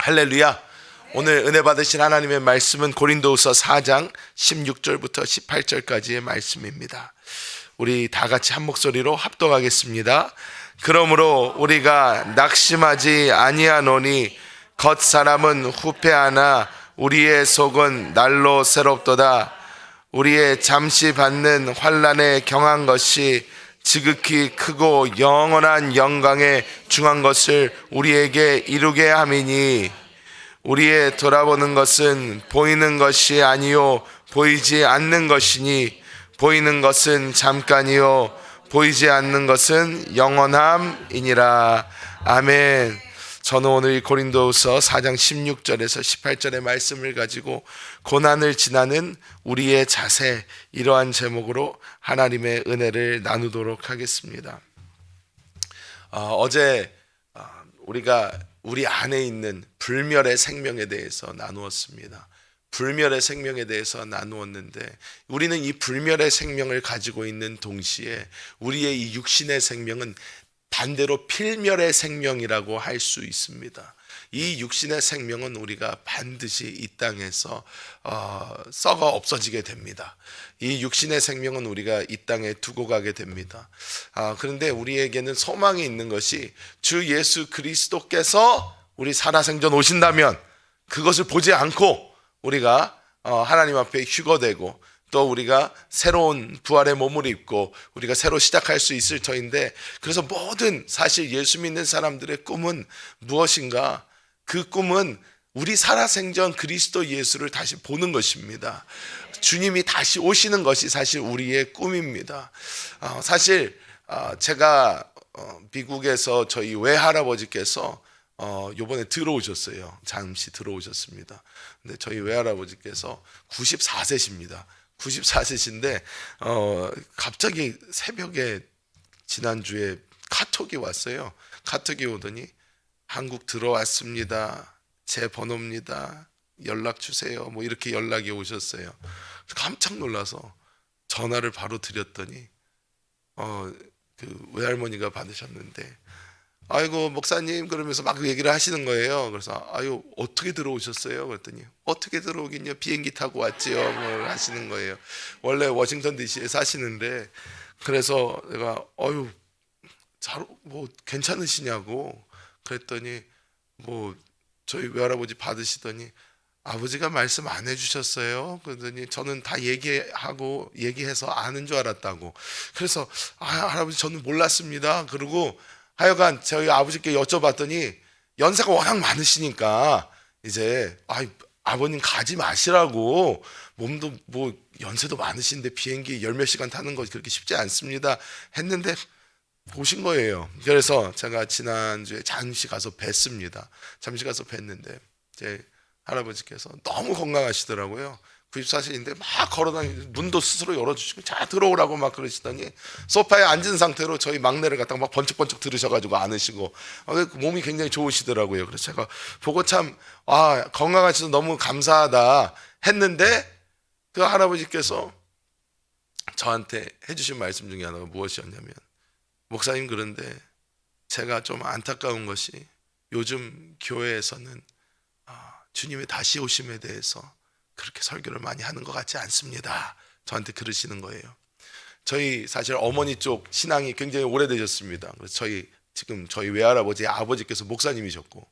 할렐루야. 오늘 은혜 받으신 하나님의 말씀은 고린도후서 4장 16절부터 18절까지의 말씀입니다. 우리 다 같이 한 목소리로 합독하겠습니다. 그러므로 우리가 낙심하지 아니하노니 겉사람은 후패하나 우리의 속은 날로 새롭도다. 우리의 잠시 받는 환난에 경한 것이 지극히 크고 영원한 영광에 중한 것을 우리에게 이루게 함이니, 우리의 돌아보는 것은 보이는 것이 아니요 보이지 않는 것이니, 보이는 것은 잠깐이요 보이지 않는 것은 영원함이니라. 아멘. 저는 오늘 이 고린도후서 4장 16절에서 18절의 말씀을 가지고 고난을 지나는 우리의 자세, 이러한 제목으로 하나님의 은혜를 나누도록 하겠습니다. 어제 우리가 우리 안에 있는 불멸의 생명에 대해서 나누었습니다. 불멸의 생명에 대해서 나누었는데, 우리는 이 불멸의 생명을 가지고 있는 동시에 우리의 이 육신의 생명은 반대로 필멸의 생명이라고 할 수 있습니다. 이 육신의 생명은 우리가 반드시 이 땅에서 썩어 없어지게 됩니다. 이 육신의 생명은 우리가 이 땅에 두고 가게 됩니다. 그런데 우리에게는 소망이 있는 것이, 주 예수 그리스도께서 우리 살아생전 오신다면 그것을 보지 않고 우리가 하나님 앞에 휴거되고, 또 우리가 새로운 부활의 몸을 입고 우리가 새로 시작할 수 있을 터인데, 그래서 모든 사실 예수 믿는 사람들의 꿈은 무엇인가? 그 꿈은 우리 살아생전 그리스도 예수를 다시 보는 것입니다. 주님이 다시 오시는 것이 사실 우리의 꿈입니다. 사실 제가 미국에서 저희 외할아버지께서 요번에 들어오셨어요. 잠시 들어오셨습니다. 근데 저희 외할아버지께서 94세십니다. 94세신데 갑자기 새벽에 지난주에 카톡이 왔어요. 카톡이 오더니 한국 들어왔습니다. 제 번호입니다. 연락 주세요. 뭐 이렇게 연락이 오셨어요. 깜짝 놀라서 전화를 바로 드렸더니 그 외할머니가 받으셨는데, 아이고 목사님, 그러면서 막 얘기를 하시는 거예요. 그래서 아유 어떻게 들어오셨어요? 그랬더니 어떻게 들어오긴요, 비행기 타고 왔지요. 뭘 하시는 거예요. 원래 워싱턴 DC에 사시는데, 그래서 내가 뭐 괜찮으시냐고 그랬더니 뭐 저희 외할아버지 받으시더니 아버지가 말씀 안 해주셨어요. 그러더니 저는 다 얘기해서 아는 줄 알았다고. 그래서 할아버지 저는 몰랐습니다. 그리고 하여간 저희 아버지께 여쭤봤더니 연세가 워낙 많으시니까 이제 아버님 가지 마시라고, 몸도 뭐 연세도 많으신데 비행기 10몇 시간 타는 거 그렇게 쉽지 않습니다 했는데 보신 거예요. 그래서 제가 지난주에 잠시 가서 뵀습니다. 잠시 가서 뵀는데 제 할아버지께서 너무 건강하시더라고요. 94세인데 막 걸어다니고 문도 스스로 열어주시고 자 들어오라고 막 그러시더니 소파에 앉은 상태로 저희 막내를 갖다가 막 번쩍번쩍 들으셔가지고 안으시고 몸이 굉장히 좋으시더라고요. 그래서 제가 보고 참 건강하셔서 너무 감사하다 했는데, 그 할아버지께서 저한테 해주신 말씀 중에 하나가 무엇이었냐면, 목사님 그런데 제가 좀 안타까운 것이 요즘 교회에서는 주님의 다시 오심에 대해서 그렇게 설교를 많이 하는 것 같지 않습니다. 저한테 그러시는 거예요. 저희 사실 어머니 쪽 신앙이 굉장히 오래되셨습니다. 그래서 저희 외할아버지의 아버지께서 목사님이셨고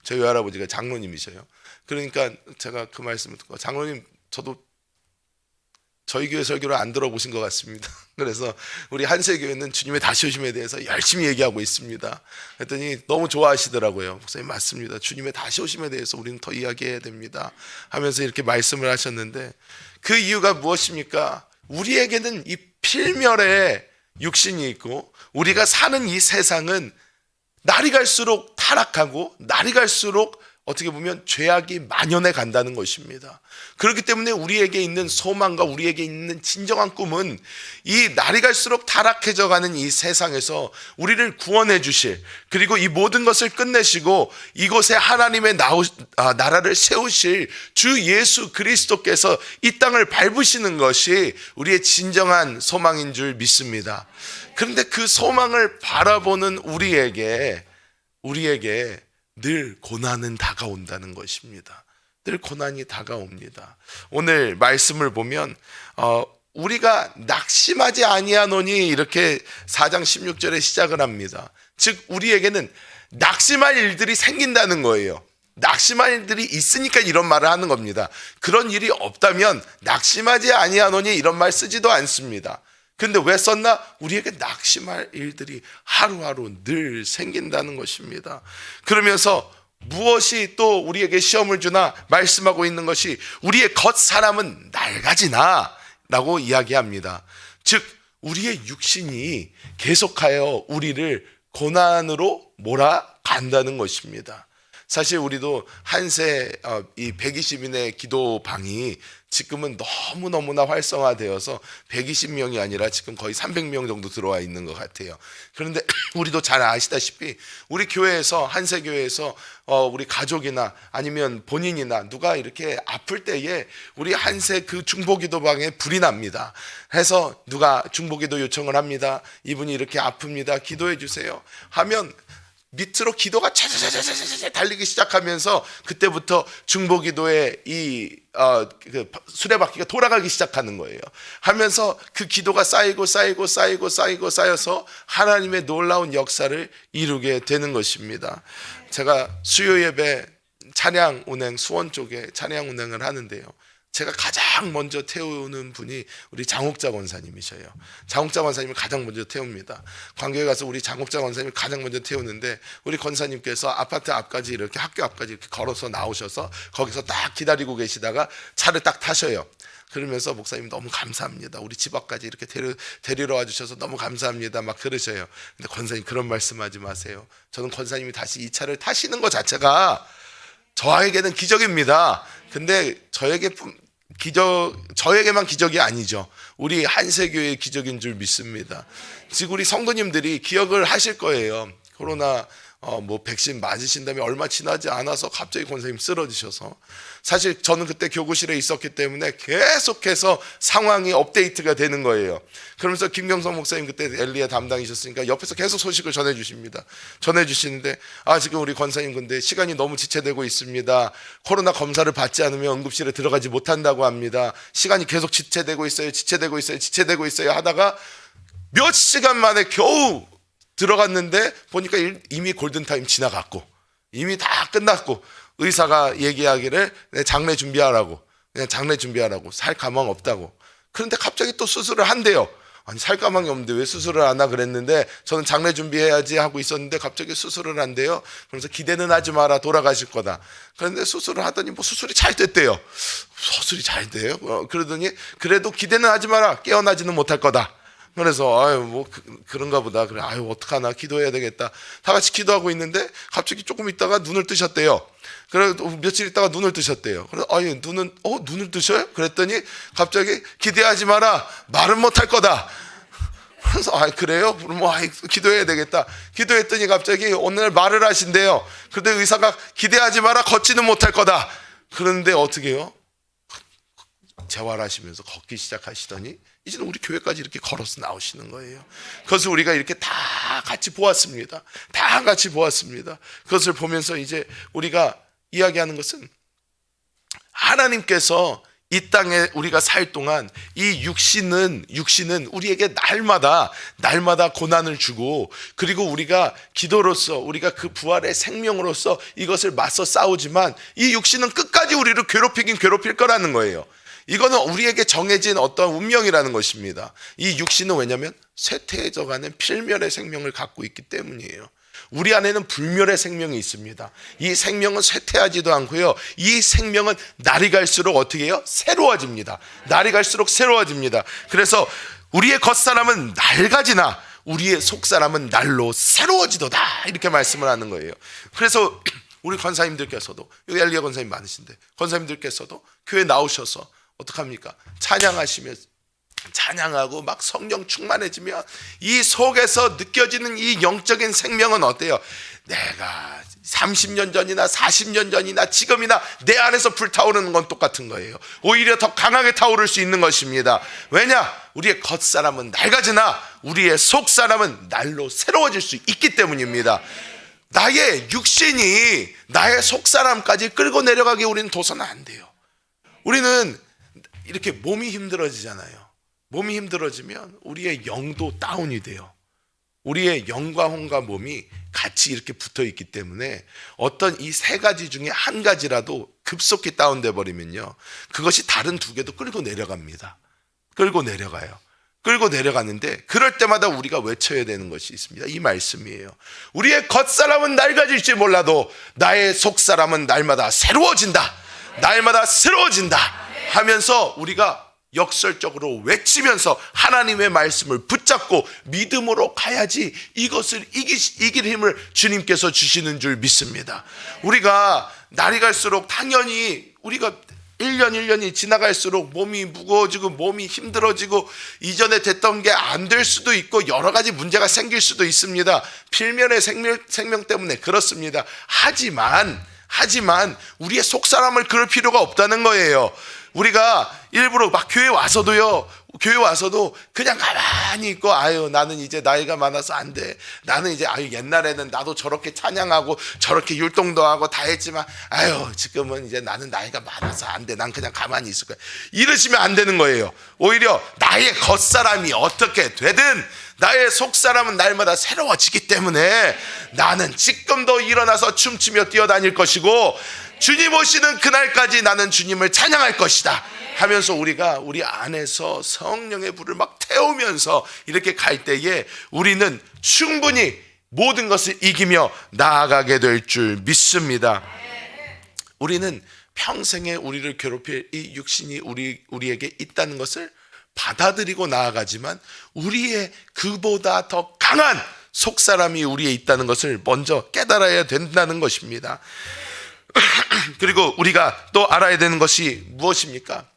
저희 외할아버지가 장로님이셔요. 그러니까 제가 그 말씀을 듣고, 장로님 저도 저희 교회 설교를 안 들어보신 것 같습니다. 그래서 우리 한세교회는 주님의 다시 오심에 대해서 열심히 얘기하고 있습니다. 그랬더니 너무 좋아하시더라고요. 목사님 맞습니다. 주님의 다시 오심에 대해서 우리는 더 이야기해야 됩니다 하면서 이렇게 말씀을 하셨는데, 그 이유가 무엇입니까? 우리에게는 이 필멸의 육신이 있고, 우리가 사는 이 세상은 날이 갈수록 타락하고 날이 갈수록 어떻게 보면 죄악이 만연해 간다는 것입니다. 그렇기 때문에 우리에게 있는 소망과 우리에게 있는 진정한 꿈은 이 날이 갈수록 타락해져 가는 이 세상에서 우리를 구원해 주실, 그리고 이 모든 것을 끝내시고 이곳에 하나님의 나라를 세우실 주 예수 그리스도께서 이 땅을 밟으시는 것이 우리의 진정한 소망인 줄 믿습니다. 그런데 그 소망을 바라보는 우리에게 늘 고난은 다가온다는 것입니다. 늘 고난이 다가옵니다. 오늘 말씀을 보면 우리가 낙심하지 아니하노니 이렇게 4장 16절에 시작을 합니다. 즉 우리에게는 낙심할 일들이 생긴다는 거예요. 낙심할 일들이 있으니까 이런 말을 하는 겁니다. 그런 일이 없다면 낙심하지 아니하노니 이런 말 쓰지도 않습니다. 근데 왜 썼나? 우리에게 낙심할 일들이 하루하루 늘 생긴다는 것입니다. 그러면서 무엇이 또 우리에게 시험을 주나 말씀하고 있는 것이 우리의 겉사람은 낡아지나 라고 이야기합니다. 즉 우리의 육신이 계속하여 우리를 고난으로 몰아간다는 것입니다. 사실 우리도 한세 이 120인의 기도방이 지금은 너무너무나 활성화되어서 120명이 아니라 지금 거의 300명 정도 들어와 있는 것 같아요. 그런데 우리도 잘 아시다시피 우리 교회에서 한세교회에서 우리 가족이나 아니면 본인이나 누가 이렇게 아플 때에 우리 한세 그 중보기도방에 불이 납니다. 해서 누가 중보기도 요청을 합니다. 이분이 이렇게 아픕니다. 기도해 주세요 하면 밑으로 기도가 차차차차차차 달리기 시작하면서 그때부터 중보기도의 그 수레바퀴가 돌아가기 시작하는 거예요. 하면서 그 기도가 쌓여서 하나님의 놀라운 역사를 이루게 되는 것입니다. 제가 수요 예배 찬양 운행 수원 쪽에 찬양 운행을 하는데요. 제가 가장 먼저 태우는 분이 우리 장옥자 권사님이셔요. 장옥자 권사님을 가장 먼저 태웁니다. 광교에 가서 우리 장옥자 권사님을 가장 먼저 태우는데 우리 권사님께서 아파트 앞까지 이렇게 학교 앞까지 이렇게 걸어서 나오셔서 거기서 딱 기다리고 계시다가 차를 딱 타셔요. 그러면서 목사님 너무 감사합니다. 우리 집 앞까지 이렇게 데리러 와주셔서 너무 감사합니다. 막 그러셔요. 근데 권사님 그런 말씀하지 마세요. 저는 권사님이 다시 이 차를 타시는 것 자체가 저에게는 기적입니다. 근데 저에게만 기적이 아니죠. 우리 한세교회의 기적인 줄 믿습니다. 지금 우리 성도님들이 기억을 하실 거예요. 코로나 백신 맞으신 다음에 얼마 지나지 않아서 갑자기 권사님 쓰러지셔서 사실 저는 그때 교구실에 있었기 때문에 계속해서 상황이 업데이트가 되는 거예요. 그러면서 김경성 목사님 그때 엘리야 담당이셨으니까 옆에서 계속 소식을 전해주십니다. 전해주시는데 지금 우리 권사님 근데 시간이 너무 지체되고 있습니다. 코로나 검사를 받지 않으면 응급실에 들어가지 못한다고 합니다. 시간이 계속 지체되고 있어요 하다가 몇 시간 만에 겨우 들어갔는데 보니까 이미 골든타임 지나갔고 이미 다 끝났고 의사가 얘기하기를 장례 준비하라고 살 가망 없다고. 그런데 갑자기 또 수술을 한대요. 아니 살 가망이 없는데 왜 수술을 하나 그랬는데 저는 장례 준비해야지 하고 있었는데 갑자기 수술을 한대요. 그러면서 기대는 하지 마라 돌아가실 거다. 그런데 수술을 하더니 수술이 잘 됐대요. 수술이 잘 돼요? 그러더니 그래도 기대는 하지 마라 깨어나지는 못할 거다. 그래서 그런가 보다. 그래 어떡하나 기도해야 되겠다. 다 같이 기도하고 있는데 갑자기 조금 있다가 눈을 뜨셨대요. 그래 며칠 있다가 눈을 뜨셨대요. 그래서 눈을 뜨셔요? 그랬더니 갑자기 기대하지 마라 말은 못할 거다. 그래서 그래요? 그럼 기도해야 되겠다. 기도했더니 갑자기 오늘 말을 하신대요. 그런데 의사가 기대하지 마라 걷지는 못할 거다. 그런데 어떻게 해요? 재활하시면서 걷기 시작하시더니 이제는 우리 교회까지 이렇게 걸어서 나오시는 거예요. 그것을 우리가 이렇게 다 같이 보았습니다. 그것을 보면서 이제 우리가 이야기하는 것은 하나님께서 이 땅에 우리가 살 동안 이 육신은 우리에게 날마다 고난을 주고 그리고 우리가 기도로서 우리가 그 부활의 생명으로서 이것을 맞서 싸우지만 이 육신은 끝까지 우리를 괴롭히긴 괴롭힐 거라는 거예요. 이거는 우리에게 정해진 어떤 운명이라는 것입니다. 이 육신은 왜냐하면 쇠퇴해져가는 필멸의 생명을 갖고 있기 때문이에요. 우리 안에는 불멸의 생명이 있습니다. 이 생명은 쇠퇴하지도 않고요. 이 생명은 날이 갈수록 어떻게 해요? 새로워집니다. 그래서 우리의 겉사람은 낡아지나 우리의 속사람은 날로 새로워지도다 이렇게 말씀을 하는 거예요. 그래서 우리 권사님들께서도 여기 엘리야 권사님 많으신데 권사님들께서도 교회 나오셔서 어떡합니까? 찬양하고 막 성령 충만해지면 이 속에서 느껴지는 이 영적인 생명은 어때요? 내가 30년 전이나 40년 전이나 지금이나 내 안에서 불타오르는 건 똑같은 거예요. 오히려 더 강하게 타오를 수 있는 것입니다. 왜냐? 우리의 겉사람은 낡아지나 우리의 속사람은 날로 새로워질 수 있기 때문입니다. 나의 육신이 나의 속사람까지 끌고 내려가게 우리는 둬서는 안 돼요. 우리는 이렇게 몸이 힘들어지잖아요. 몸이 힘들어지면 우리의 영도 다운이 돼요. 우리의 영과 혼과 몸이 같이 이렇게 붙어 있기 때문에 어떤 이 세 가지 중에 한 가지라도 급속히 다운돼 버리면요, 그것이 다른 두 개도 끌고 내려갑니다. 끌고 내려가요. 끌고 내려가는데, 그럴 때마다 우리가 외쳐야 되는 것이 있습니다. 이 말씀이에요. 우리의 겉사람은 낡아질지 몰라도 나의 속사람은 날마다 새로워진다. 날마다 새로워진다 하면서 우리가 역설적으로 외치면서 하나님의 말씀을 붙잡고 믿음으로 가야지 이것을 이길 힘을 주님께서 주시는 줄 믿습니다. 우리가 날이 갈수록 당연히 우리가 1년 1년이 지나갈수록 몸이 무거워지고 몸이 힘들어지고 이전에 됐던 게 안 될 수도 있고 여러 가지 문제가 생길 수도 있습니다. 필면의 생명 때문에 그렇습니다. 하지만 우리의 속사람을 그럴 필요가 없다는 거예요. 우리가 일부러 막 교회 와서도 그냥 가만히 있고, 아유 나는 이제 나이가 많아서 안 돼. 나는 이제 옛날에는 나도 저렇게 찬양하고 저렇게 율동도 하고 다 했지만 아유 지금은 이제 나는 나이가 많아서 안 돼. 난 그냥 가만히 있을 거야. 이러시면 안 되는 거예요. 오히려 나의 겉사람이 어떻게 되든 나의 속사람은 날마다 새로워지기 때문에 나는 지금도 일어나서 춤추며 뛰어다닐 것이고 주님 오시는 그날까지 나는 주님을 찬양할 것이다 하면서 우리가 우리 안에서 성령의 불을 막 태우면서 이렇게 갈 때에 우리는 충분히 모든 것을 이기며 나아가게 될 줄 믿습니다. 우리는 평생에 우리를 괴롭힐 이 육신이 우리에게 있다는 것을 받아들이고 나아가지만 우리의 그보다 더 강한 속사람이 우리에 있다는 것을 먼저 깨달아야 된다는 것입니다. 그리고 우리가 또 알아야 되는 것이 무엇입니까?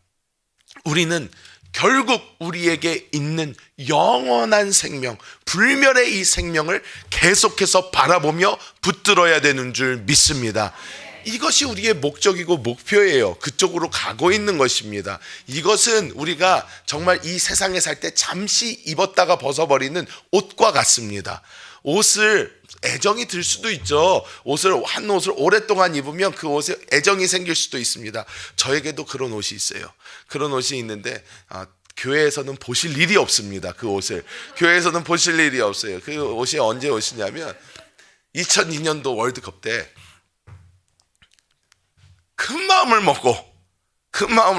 우리는 결국 우리에게 있는 영원한 생명, 불멸의 이 생명을 계속해서 바라보며 붙들어야 되는 줄 믿습니다. 이것이 우리의 목적이고 목표예요. 그쪽으로 가고 있는 것입니다. 이것은 우리가 정말 이 세상에 살 때 잠시 입었다가 벗어버리는 옷과 같습니다. 옷을 애정이 들 수도 있죠. 한 옷을 오랫동안 입으면 그 옷에 애정이 생길 수도 있습니다. 저에게도 그런 옷이 있어요. 그런 옷이 있는데 교회에서는 보실 일이 없습니다. 그 옷을 교회에서는 보실 일이 없어요. 그 옷이 언제 옷이냐면 2002년도 월드컵 때 큰 마음을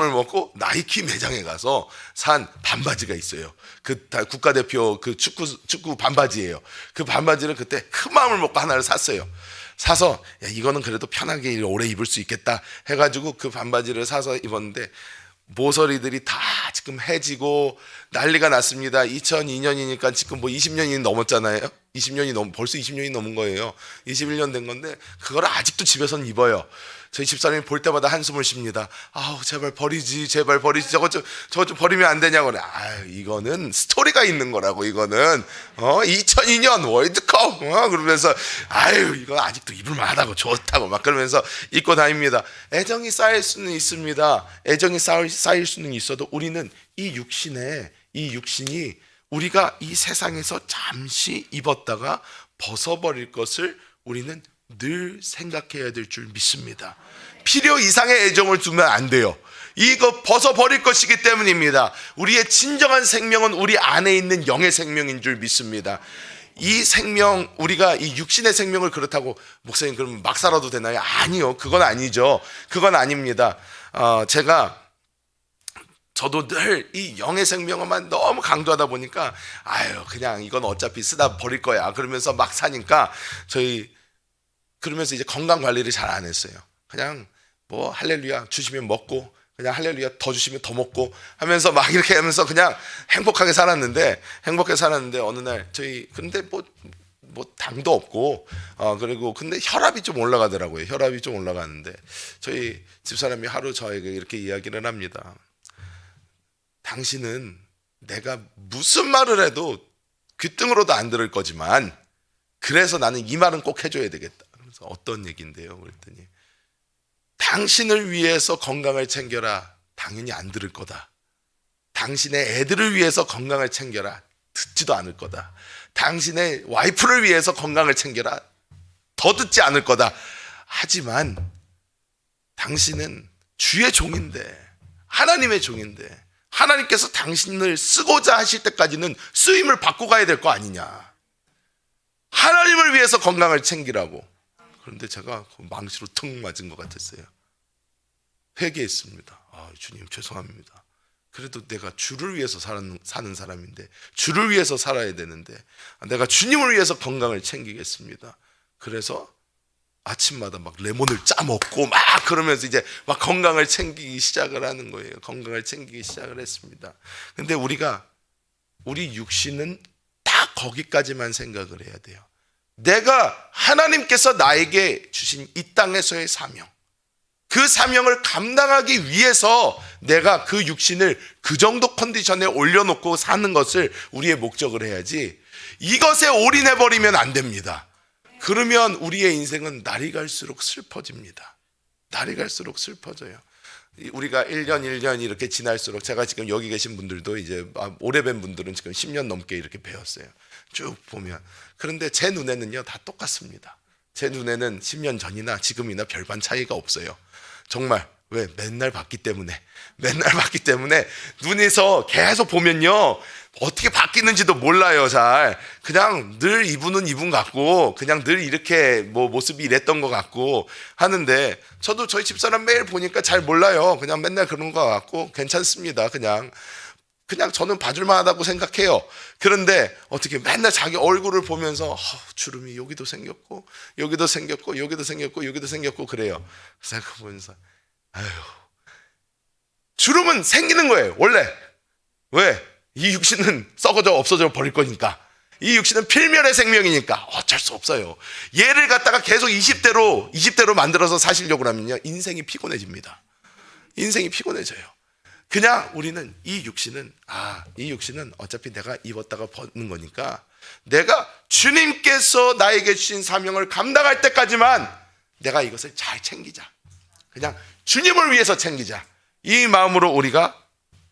먹고 나이키 매장에 가서 산 반바지가 있어요. 그 국가대표 그 축구 반바지예요. 그 반바지를 그때 큰 마음을 먹고 하나를 샀어요. 사서 이거는 그래도 편하게 오래 입을 수 있겠다 해가지고 그 반바지를 사서 입었는데 모서리들이 다 지금 해지고 난리가 났습니다. 2002년이니까 지금 뭐 20년이 넘었잖아요. 벌써 20년이 넘은 거예요. 21년 된 건데 그거를 아직도 집에서는 입어요. 저희 집사람이 볼 때마다 한숨을 쉽니다. 아우 제발 버리지 저거 좀 버리면 안 되냐고 그래. 이거는 스토리가 있는 거라고. 이거는 2002년 월드컵 그러면서 이거 아직도 입을 만하다고 좋다고 막 그러면서 입고 다닙니다. 애정이 쌓일 수는 있습니다. 애정이 쌓일 수는 있어도 우리는 이 육신이 우리가 이 세상에서 잠시 입었다가 벗어버릴 것을 우리는 늘 생각해야 될 줄 믿습니다. 필요 이상의 애정을 두면 안 돼요. 이거 벗어버릴 것이기 때문입니다. 우리의 진정한 생명은 우리 안에 있는 영의 생명인 줄 믿습니다. 이 생명, 우리가 이 육신의 생명을 그렇다고 목사님 그러면 막 살아도 되나요? 아니요, 그건 아니죠. 그건 아닙니다. 저도 늘 이 영의 생명만 너무 강조하다 보니까 그냥 이건 어차피 쓰다 버릴 거야 그러면서 막 사니까 그러면서 이제 건강 관리를 잘 안 했어요. 그냥 뭐 할렐루야 주시면 먹고 그냥 할렐루야 더 주시면 더 먹고 하면서 막 이렇게 하면서 그냥 행복하게 살았는데 어느 날 근데 뭐 당도 없고 그리고 근데 혈압이 좀 올라가더라고요. 혈압이 좀 올라가는데 저희 집사람이 하루 저에게 이렇게 이야기를 합니다. 당신은 내가 무슨 말을 해도 귀등으로도 안 들을 거지만 그래서 나는 이 말은 꼭 해줘야 되겠다. 그래서 어떤 얘기인데요? 그랬더니 당신을 위해서 건강을 챙겨라. 당연히 안 들을 거다. 당신의 애들을 위해서 건강을 챙겨라. 듣지도 않을 거다. 당신의 와이프를 위해서 건강을 챙겨라. 더 듣지 않을 거다. 하지만 당신은 주의 종인데, 하나님의 종인데, 하나님께서 당신을 쓰고자 하실 때까지는 쓰임을 받고 가야 될 거 아니냐. 하나님을 위해서 건강을 챙기라고. 그런데 제가 망치로 턱 맞은 것 같았어요. 회개했습니다. 주님 죄송합니다. 그래도 내가 주를 위해서 사는 사람인데, 주를 위해서 살아야 되는데, 내가 주님을 위해서 건강을 챙기겠습니다. 그래서 아침마다 막 레몬을 짜 먹고 막 그러면서 이제 막 건강을 챙기기 시작을 하는 거예요. 건강을 챙기기 시작을 했습니다. 근데 우리 육신은 딱 거기까지만 생각을 해야 돼요. 내가 하나님께서 나에게 주신 이 땅에서의 사명, 그 사명을 감당하기 위해서 내가 그 육신을 그 정도 컨디션에 올려놓고 사는 것을 우리의 목적을 해야지, 이것에 올인해버리면 안 됩니다. 그러면 우리의 인생은 날이 갈수록 슬퍼집니다. 날이 갈수록 슬퍼져요. 우리가 1년 이렇게 지날수록, 제가 지금 여기 계신 분들도 이제 오래 뵌 분들은 지금 10년 넘게 이렇게 배웠어요. 쭉 보면. 그런데 제 눈에는요 다 똑같습니다. 제 눈에는 10년 전이나 지금이나 별반 차이가 없어요. 정말. 왜? 맨날 봤기 때문에 눈에서 계속 보면요 어떻게 바뀌는지도 몰라요. 잘 그냥 늘 이분은 이분 같고, 그냥 늘 이렇게 뭐 모습이 이랬던 것 같고 하는데, 저도 저희 집사람 매일 보니까 잘 몰라요. 그냥 맨날 그런 것 같고 괜찮습니다. 그냥 저는 봐줄만하다고 생각해요. 그런데 어떻게 맨날 자기 얼굴을 보면서 주름이 여기도 생겼고 여기도 생겼고 여기도 생겼고 여기도 생겼고 그래요. 그래서 보면서 주름은 생기는 거예요 원래. 왜? 이 육신은 썩어져 없어져 버릴 거니까. 이 육신은 필멸의 생명이니까 어쩔 수 없어요. 얘를 갖다가 계속 20대로 만들어서 사시려고 하면요 인생이 피곤해집니다. 인생이 피곤해져요. 그냥 우리는 이 육신은 어차피 내가 입었다가 벗는 거니까, 내가 주님께서 나에게 주신 사명을 감당할 때까지만 내가 이것을 잘 챙기자. 그냥 주님을 위해서 챙기자. 이 마음으로 우리가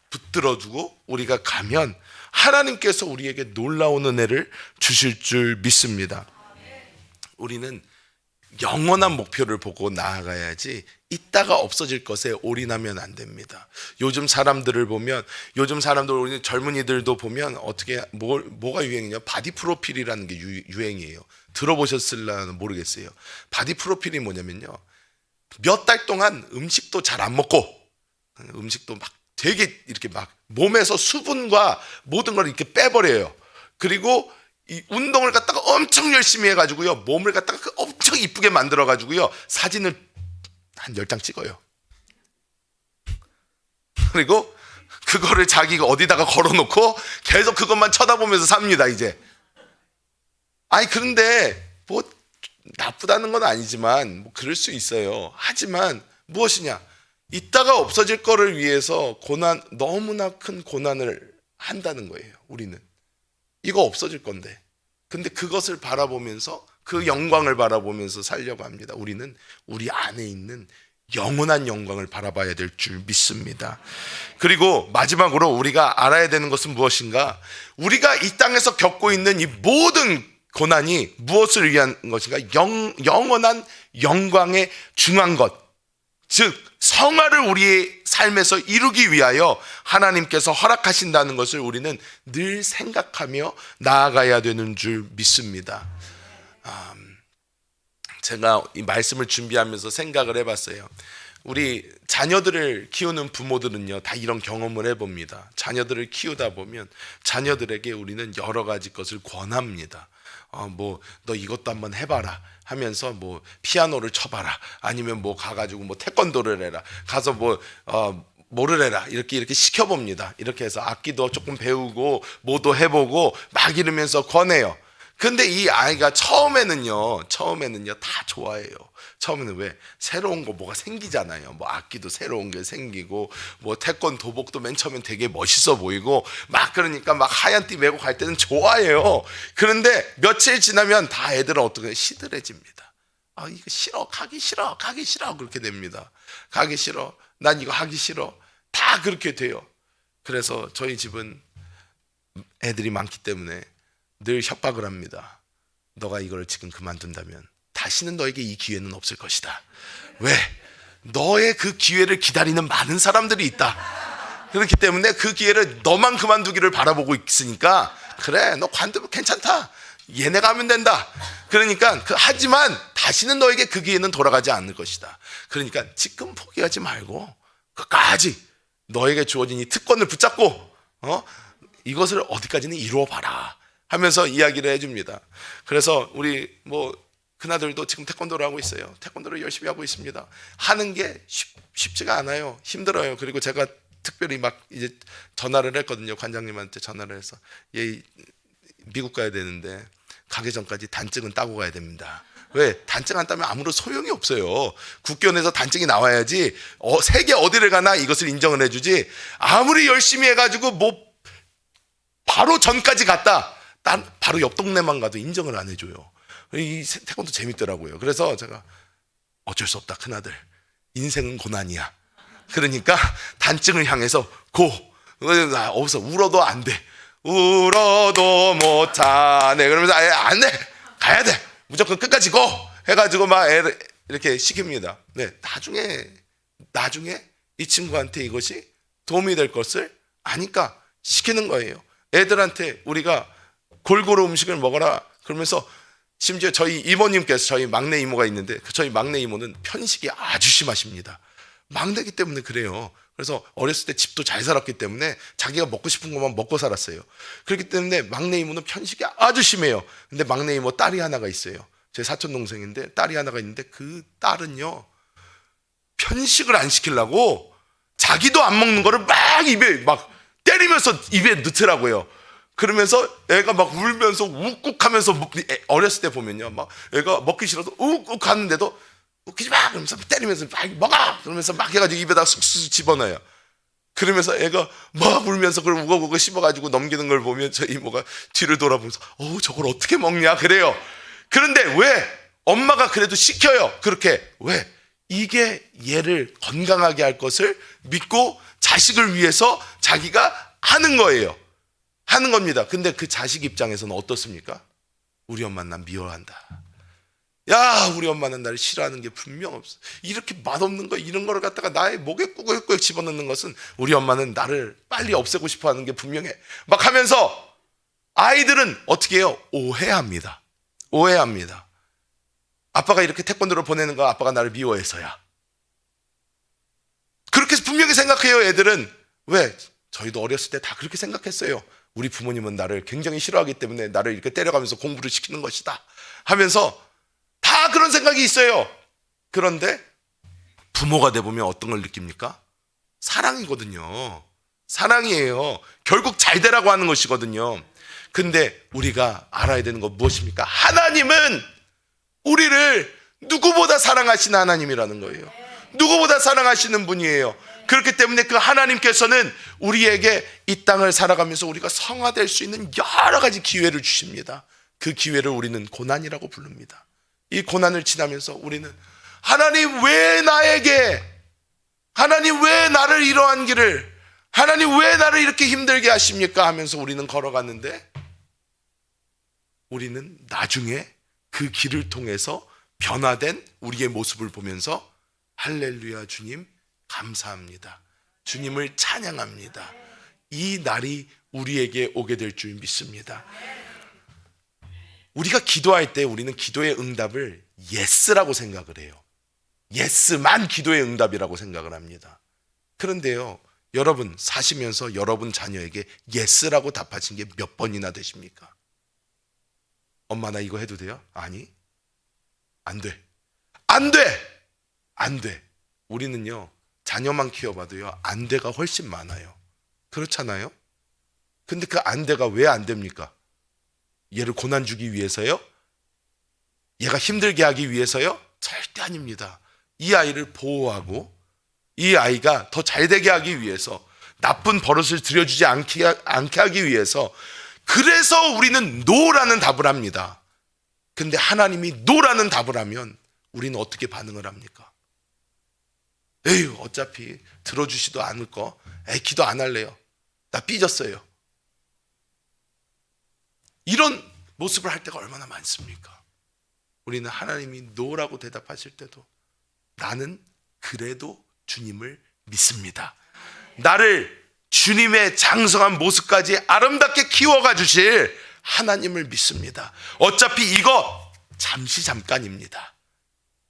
붙들어두고 우리가 가면 하나님께서 우리에게 놀라운 은혜를 주실 줄 믿습니다. 우리는 영원한 목표를 보고 나아가야지 있다가 없어질 것에 올인하면 안 됩니다. 요즘 사람들을 보면, 우리 젊은이들도 보면 어떻게 뭐가 유행이냐? 바디 프로필이라는 게 유행이에요. 들어보셨을라는 모르겠어요. 바디 프로필이 뭐냐면요, 몇 달 동안 음식도 잘 안 먹고, 음식도 막 되게 이렇게 막 몸에서 수분과 모든 걸 이렇게 빼버려요. 그리고 이 운동을 갖다가 엄청 열심히 해가지고요, 몸을 갖다가 엄청 이쁘게 만들어가지고요, 사진을 한 10장 찍어요. 그리고 그거를 자기가 어디다가 걸어놓고 계속 그것만 쳐다보면서 삽니다 이제. 그런데 뭐 나쁘다는 건 아니지만 뭐 그럴 수 있어요. 하지만 무엇이냐, 있다가 없어질 거를 위해서 너무나 큰 고난을 한다는 거예요. 우리는 이거 없어질 건데, 근데 그것을 바라보면서, 그 영광을 바라보면서 살려고 합니다. 우리는 우리 안에 있는 영원한 영광을 바라봐야 될 줄 믿습니다. 그리고 마지막으로 우리가 알아야 되는 것은 무엇인가? 우리가 이 땅에서 겪고 있는 이 모든 고난이 무엇을 위한 것인가? 영원한 영광에 중한 것, 즉 성화를 우리의 삶에서 이루기 위하여 하나님께서 허락하신다는 것을 우리는 늘 생각하며 나아가야 되는 줄 믿습니다. 제가 이 말씀을 준비하면서 생각을 해봤어요. 우리 자녀들을 키우는 부모들은요 다 이런 경험을 해봅니다. 자녀들을 키우다 보면 자녀들에게 우리는 여러 가지 것을 권합니다. 너 이것도 한번 해봐라 하면서 뭐 피아노를 쳐봐라, 아니면 뭐 가가지고 뭐 태권도를 해라, 가서 뭐를 해라, 이렇게 시켜봅니다. 이렇게 해서 악기도 조금 배우고 뭐도 해보고 막 이러면서 권해요. 근데 이 아이가 처음에는요 다 좋아해요. 처음에는 왜? 새로운 거 뭐가 생기잖아요. 뭐 악기도 새로운 게 생기고, 뭐 태권 도복도 맨 처음엔 되게 멋있어 보이고 막, 그러니까 막 하얀 띠 메고 갈 때는 좋아해요. 그런데 며칠 지나면 다 애들은 어떻게 시들해집니다. 이거 싫어, 가기 싫어 그렇게 됩니다. 가기 싫어, 난 이거 하기 싫어, 다 그렇게 돼요. 그래서 저희 집은 애들이 많기 때문에 늘 협박을 합니다. 너가 이걸 지금 그만둔다면 다시는 너에게 이 기회는 없을 것이다. 왜? 너의 그 기회를 기다리는 많은 사람들이 있다. 그렇기 때문에 그 기회를 너만 그만두기를 바라보고 있으니까, 그래, 너 관두면 괜찮다, 얘네가 하면 된다. 그러니까 하지만 다시는 너에게 그 기회는 돌아가지 않을 것이다. 그러니까 지금 포기하지 말고 끝까지 너에게 주어진 이 특권을 붙잡고 이것을 어디까지는 이루어봐라 하면서 이야기를 해줍니다. 그래서 우리 그나들도 지금 태권도를 하고 있어요. 태권도를 열심히 하고 있습니다. 하는 게 쉽지가 않아요. 힘들어요. 그리고 제가 특별히 막 이제 전화를 했거든요. 관장님한테 전화를 해서, 얘 미국 가야 되는데 가기 전까지 단증은 따고 가야 됩니다. 왜? 단증 안 따면 아무런 소용이 없어요. 국견에서 단증이 나와야지 세계 어디를 가나 이것을 인정을 해주지, 아무리 열심히 해가지고 바로 전까지 갔다, 난 바로 옆 동네만 가도 인정을 안 해줘요. 이 태권도 재밌더라고요. 그래서 제가 어쩔 수 없다, 큰아들, 인생은 고난이야. 그러니까 단증을 향해서 없어, 울어도 안 돼, 울어도 못하네, 그러면서 안 돼, 가야 돼, 무조건 끝까지 고 해가지고 막 애를 이렇게 시킵니다. 네, 나중에 이 친구한테 이것이 도움이 될 것을 아니까 시키는 거예요. 애들한테 우리가 골고루 음식을 먹어라 그러면서, 심지어 저희 이모님께서, 저희 막내 이모가 있는데 저희 막내 이모는 편식이 아주 심하십니다. 막내기 때문에 그래요. 그래서 어렸을 때 집도 잘 살았기 때문에 자기가 먹고 싶은 것만 먹고 살았어요. 그렇기 때문에 막내 이모는 편식이 아주 심해요. 근데 막내 이모 딸이 하나가 있어요. 제 사촌 동생인데 딸이 하나가 있는데, 그 딸은요, 편식을 안 시키려고 자기도 안 먹는 거를 막 입에 막 때리면서 입에 넣더라고요. 그러면서 애가 막 울면서 욱욱하면서, 어렸을 때 보면요, 막 애가 먹기 싫어서 욱욱 하는데도 웃기지 마 그러면서 때리면서 막 먹어 그러면서 막 해가지고 입에다 쑥쑥 집어넣어요. 그러면서 애가 막 울면서 그걸 우거우거 씹어가지고 넘기는 걸 보면 저희 이모가 뒤를 돌아보면서 저걸 어떻게 먹냐 그래요. 그런데 왜? 엄마가 그래도 시켜요. 그렇게. 왜? 이게 얘를 건강하게 할 것을 믿고 자식을 위해서 자기가 하는 거예요. 하는 겁니다. 근데 그 자식 입장에서는 어떻습니까? 우리 엄마는 난 미워한다. 야, 우리 엄마는 나를 싫어하는 게 분명 없어. 이렇게 맛없는 거, 이런 거를 갖다가 나의 목에 꾸역꾸역 집어넣는 것은 우리 엄마는 나를 빨리 없애고 싶어 하는 게 분명해. 막 하면서 아이들은 어떻게 해요? 오해합니다. 아빠가 이렇게 태권도를 보내는 거 아빠가 나를 미워해서야. 그렇게 분명히 생각해요, 애들은. 왜? 저희도 어렸을 때 다 그렇게 생각했어요. 우리 부모님은 나를 굉장히 싫어하기 때문에 나를 이렇게 때려가면서 공부를 시키는 것이다 하면서 다 그런 생각이 있어요. 그런데 부모가 돼보면 어떤 걸 느낍니까? 사랑이거든요. 사랑이에요. 결국 잘 되라고 하는 것이거든요. 근데 우리가 알아야 되는 건 무엇입니까? 하나님은 우리를 누구보다 사랑하시는 하나님이라는 거예요. 누구보다 사랑하시는 분이에요. 그렇기 때문에 그 하나님께서는 우리에게 이 땅을 살아가면서 우리가 성화될 수 있는 여러 가지 기회를 주십니다. 그 기회를 우리는 고난이라고 부릅니다. 이 고난을 지나면서 우리는 하나님 왜 나를 이러한 길을, 하나님 왜 나를 이렇게 힘들게 하십니까 하면서 우리는 걸어갔는데, 우리는 나중에 그 길을 통해서 변화된 우리의 모습을 보면서 할렐루야, 주님 감사합니다, 주님을 찬양합니다, 이 날이 우리에게 오게 될 줄 믿습니다. 우리가 기도할 때 우리는 기도의 응답을 예스라고 생각을 해요. 예스만 기도의 응답이라고 생각을 합니다. 그런데요, 여러분 사시면서 여러분 자녀에게 예스라고 답하신 게 몇 번이나 되십니까? 엄마 나 이거 해도 돼요? 아니, 안 돼. 우리는요, 자녀만 키워봐도요, 안 돼가 훨씬 많아요. 그렇잖아요? 근데 그 안 돼가 왜 안 됩니까? 얘를 고난 주기 위해서요? 얘가 힘들게 하기 위해서요? 절대 아닙니다. 이 아이를 보호하고 이 아이가 더 잘되게 하기 위해서, 나쁜 버릇을 들여주지 않게 하기 위해서, 그래서 우리는 노라는 답을 합니다. 근데 하나님이 노라는 답을 하면 우리는 어떻게 반응을 합니까? 에휴, 어차피 들어주지도 않을 거, 기도 안 할래요, 나 삐졌어요. 이런 모습을 할 때가 얼마나 많습니까? 우리는 하나님이 노라고 대답하실 때도 나는 그래도 주님을 믿습니다. 나를 주님의 장성한 모습까지 아름답게 키워가 주실 하나님을 믿습니다. 어차피 이거 잠깐입니다.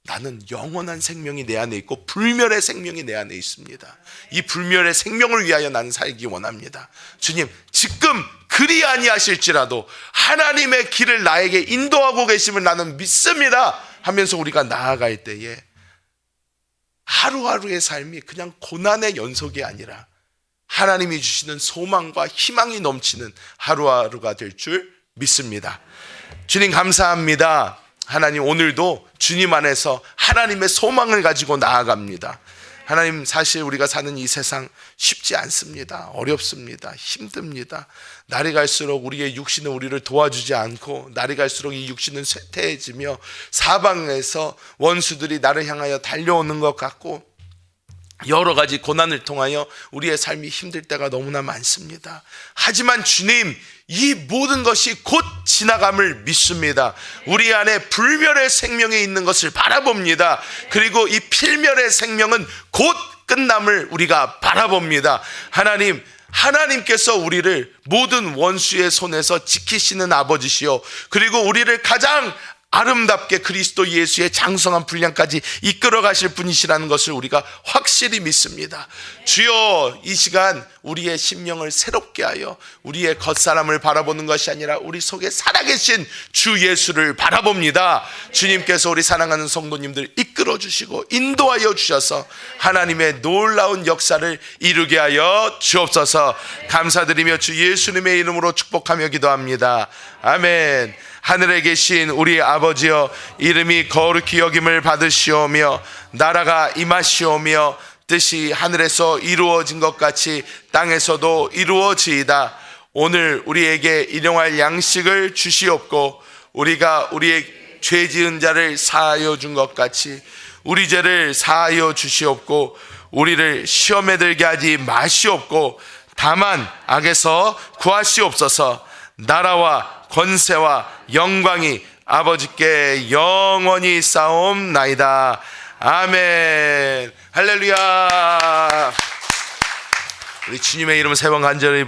나는 영원한 생명이 내 안에 있고 불멸의 생명이 내 안에 있습니다. 이 불멸의 생명을 위하여 나는 살기 원합니다. 주님, 지금 그리 아니하실지라도 하나님의 길을 나에게 인도하고 계심을 나는 믿습니다 하면서 우리가 나아갈 때에 하루하루의 삶이 그냥 고난의 연속이 아니라 하나님이 주시는 소망과 희망이 넘치는 하루하루가 될 줄 믿습니다. 주님 감사합니다. 하나님, 오늘도 주님 안에서 하나님의 소망을 가지고 나아갑니다. 하나님, 사실 우리가 사는 이 세상 쉽지 않습니다. 어렵습니다. 힘듭니다. 날이 갈수록 우리의 육신은 우리를 도와주지 않고, 날이 갈수록 이 육신은 쇠퇴해지며 사방에서 원수들이 나를 향하여 달려오는 것 같고, 여러 가지 고난을 통하여 우리의 삶이 힘들 때가 너무나 많습니다. 하지만 주님, 이 모든 것이 곧 지나감을 믿습니다. 우리 안에 불멸의 생명이 있는 것을 바라봅니다. 그리고 이 필멸의 생명은 곧 끝남을 우리가 바라봅니다. 하나님, 하나님께서 우리를 모든 원수의 손에서 지키시는 아버지시요, 그리고 우리를 가장 아름답게 그리스도 예수의 장성한 분량까지 이끌어 가실 분이시라는 것을 우리가 확실히 믿습니다. 주여, 이 시간 우리의 심령을 새롭게 하여 우리의 겉사람을 바라보는 것이 아니라 우리 속에 살아계신 주 예수를 바라봅니다. 주님께서 우리 사랑하는 성도님들 이끌어 주시고 인도하여 주셔서 하나님의 놀라운 역사를 이루게 하여 주옵소서. 감사드리며 주 예수님의 이름으로 축복하며 기도합니다. 아멘. 하늘에 계신 우리 아버지여, 이름이 거룩히 여김을 받으시오며 나라가 임하시오며 뜻이 하늘에서 이루어진 것 같이 땅에서도 이루어지이다. 오늘 우리에게 일용할 양식을 주시옵고, 우리가 우리의 죄 지은 자를 사하여 준 것 같이 우리 죄를 사하여 주시옵고, 우리를 시험에 들게 하지 마시옵고, 다만 악에서 구하시옵소서. 나라와 권세와 영광이 아버지께 영원히 싸움나이다. 아멘. 할렐루야. 우리 주님의 이름 세 번 간절히